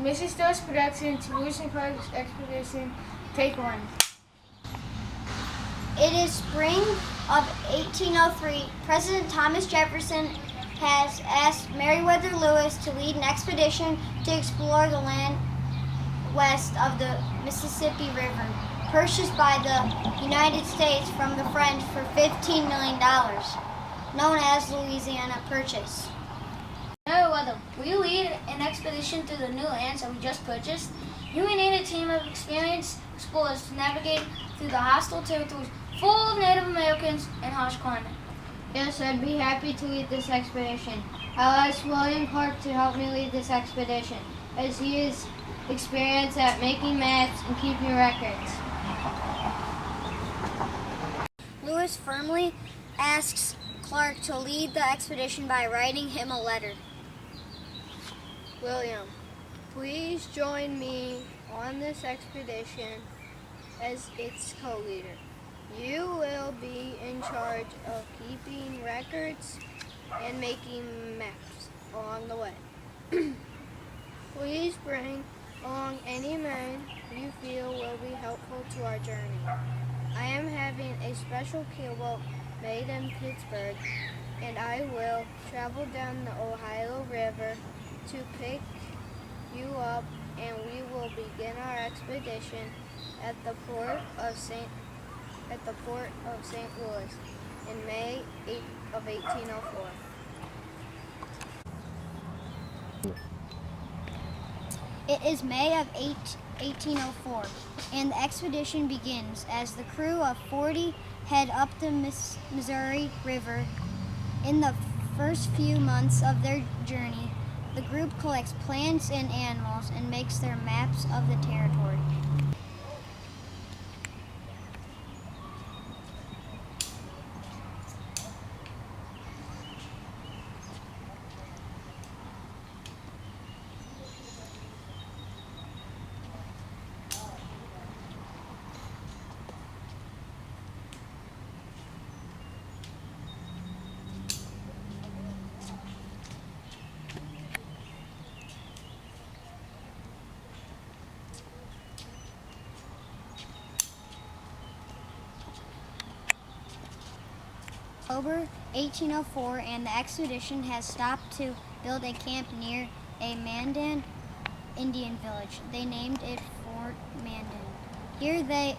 Mrs. Stowe's production to Lewis and Clark's expedition, take one. It is spring of 1803. President Thomas Jefferson has asked Meriwether Lewis to lead an expedition to explore the land west of the Mississippi River, purchased by the United States from the French for $15 million, known as Louisiana Purchase. Meriwether, will you lead an expedition through the new lands that we just purchased? You will need a team of experienced explorers to navigate through the hostile territories full of Native Americans and harsh climate. Yes, I'd be happy to lead this expedition. I'll ask William Clark to help me lead this expedition, as he is experienced at making maps and keeping records. Lewis firmly asks Clark to lead the expedition by writing him a letter. William, please join me on this expedition as its co-leader. You will be in charge of keeping records and making maps along the way. Please bring along any men you feel will be helpful to our journey. I am having a special keelboat made in Pittsburgh, and I will travel down the Ohio River to pick you up, and we will begin our expedition at the port of St. Louis in May of 1804. It is May of 1804, and the expedition begins as the crew of 40 head up the Missouri River. In the first few months of their journey, the group collects plants and animals and makes their maps of the territory. October 1804, and the expedition has stopped to build a camp near a Mandan Indian village. They named it Fort Mandan. Here they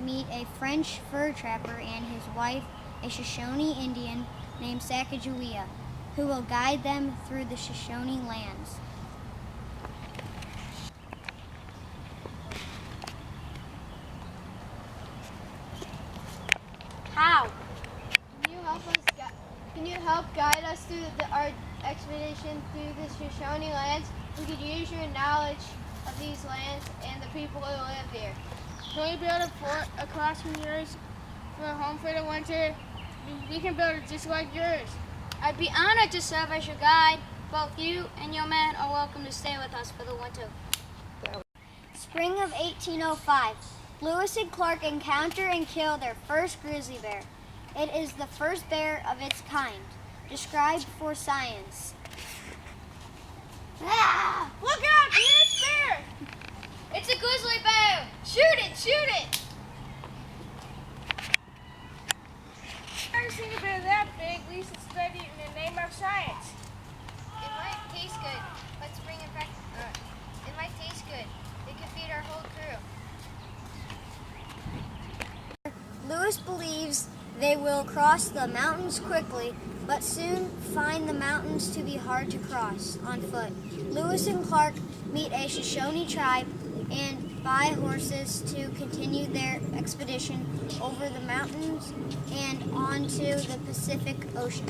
meet a French fur trapper and his wife, a Shoshone Indian named Sacagawea, who will guide them through the Shoshone lands. How? Can you help guide us through our expedition through the Shoshone lands? We could use your knowledge of these lands and the people who live here. Can we build a fort across from yours for a home for the winter? We can build it just like yours. I'd be honored to serve as your guide. Both you and your men are welcome to stay with us for the winter. Spring of 1805, Lewis and Clark encounter and kill their first grizzly bear. It is the first bear of its kind, described for science. Ah! Look out! It's bear! It's a grizzly bear! Shoot it! Shoot it! I've never seen a bear that big. We should study it in the name of science. It might taste good. Let's bring it back. It might taste good. It could feed our whole crew. Lewis believes they will cross the mountains quickly, but soon find the mountains to be hard to cross on foot. Lewis and Clark meet a Shoshone tribe and buy horses to continue their expedition over the mountains and onto the Pacific Ocean.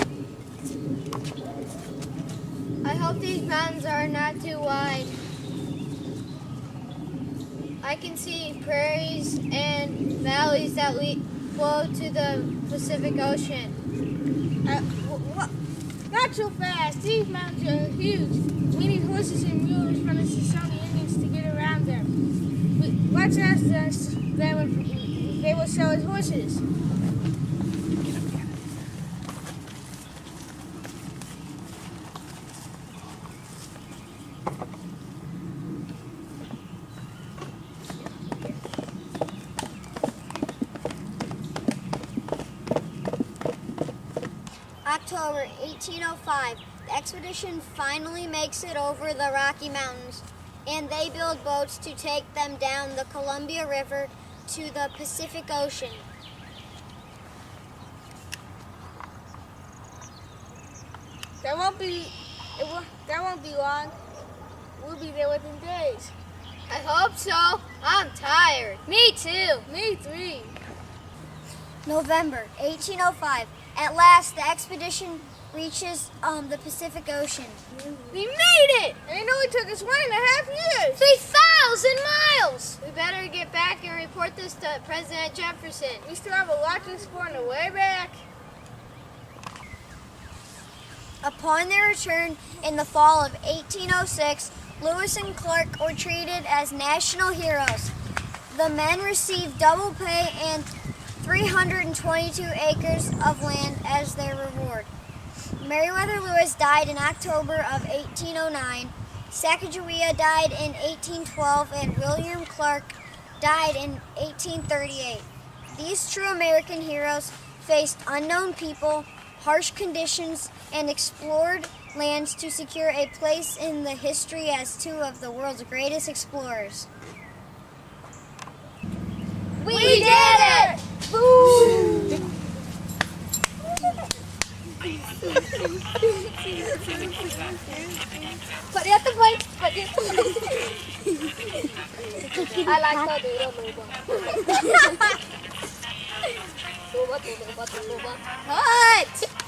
I hope these mountains are not too wide. I can see prairies and valleys that flow to the Pacific Ocean. Not so fast. These mountains are huge. We need horses and mules from the Shoshone Indians to get around them. Let's ask them if they will sell us horses. October 1805, the expedition finally makes it over the Rocky Mountains, and they build boats to take them down the Columbia River to the Pacific Ocean. That won't be long. We'll be there within days. I hope so. I'm tired. Me too. Me three. November 1805. At last, the expedition reaches the Pacific Ocean. We made it! And it only took us 1.5 years. 3,000 miles. We better get back and report this to President Jefferson. We still have a lot to explore on the way back. Upon their return in the fall of 1806, Lewis and Clark were treated as national heroes. The men received double pay and 322 acres of land as their reward. Meriwether Lewis died in October of 1809, Sacagawea died in 1812, and William Clark died in 1838. These true American heroes faced unknown people, harsh conditions, and explored lands to secure a place in the history as two of the world's greatest explorers. We did it! Boo! Put it at the plate. I like the Cut!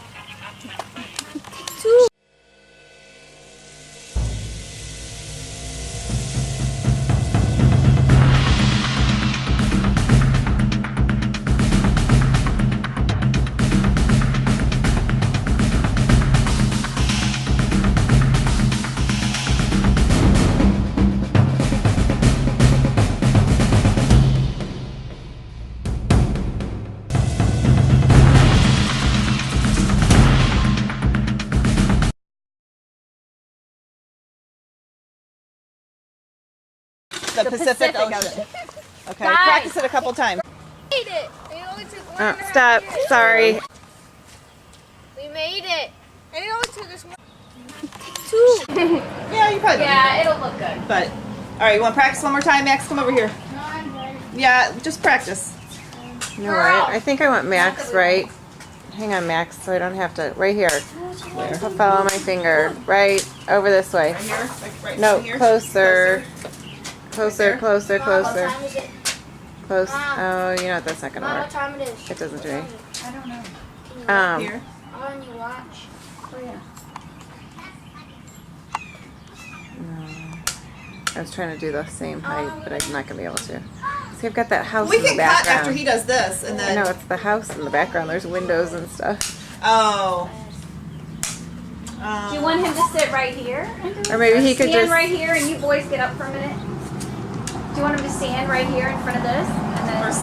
The Pacific Ocean. Okay, Guys. practice it a couple times. We made it! It only took 1.5 Stop. years. Sorry. We made it. And it only took us Yeah, you probably. Yeah, it'll look good. But all right, you want to practice one more time, Max? Come over here. Yeah, just practice. No, right? I think I want Max, right? Hang on, Max, so I don't have to. Right here. I'll follow my finger. Right over this way. Right here. Like right No, here. closer. Closer, Right closer, closer. What time is it? Close. Oh, you know what? That's not gonna Mom, what work. time it is? It doesn't do any. I don't know. Here. On your watch. I was trying to do the same height, but I'm not gonna be able to. See, I've got that house We in the can cut after background. he does this, and I then. know it's the house in the background. There's windows and stuff. Oh. Do you want him to sit right here? Or maybe he could Stand just. right here and you boys get up for a minute? Do you want him to stand right here in front of this? And then